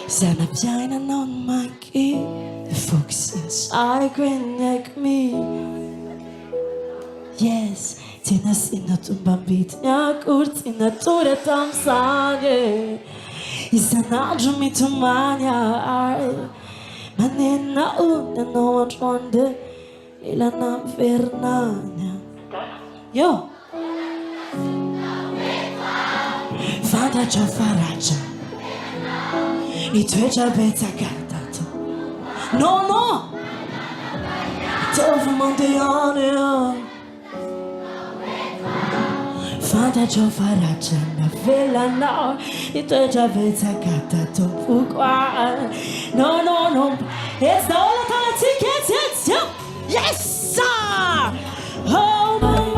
Sana piaina non manchi Fuchsia sai like me. Yes, tina sina tumbambit Nya kurtina ture tam sage Isanaju mi tumania Manena una no one Ilana Vernania Yo Fanta ciò faraccia I tuoi già bezza cantato No, no Dove mondiale Fanta ciò faraccia La vela no I tuoi già bezza cantato Pourquoi No, no, no It's the only time I take it It's you Yes, sir Oh, mama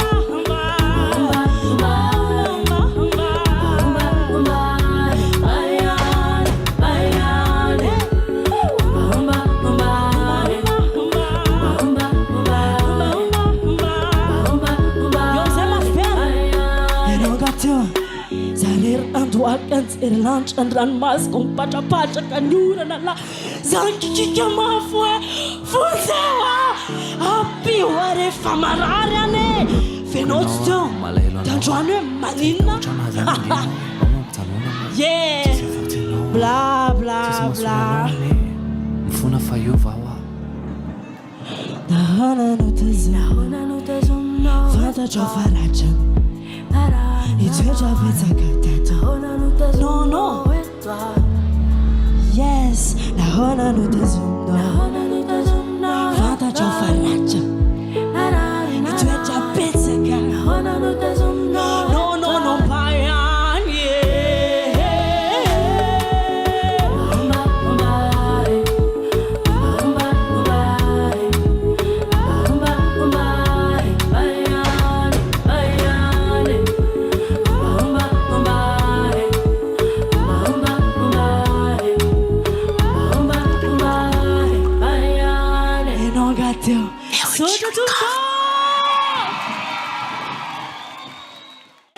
Salir lunch and run mask kung pacha-pacha kanyura na la Zanki kikama fue Fusewa Api ware famarara ne Fenotsto Tanjuane malina Yeah Blah blah blah Mfuna fayuvawa Nahana nutazum Fanta chofaracha Itweja veta katata No, no Yes Nahona nutazum Fanta chofaracha Itweja veta katata No, no, no Payan Yeah So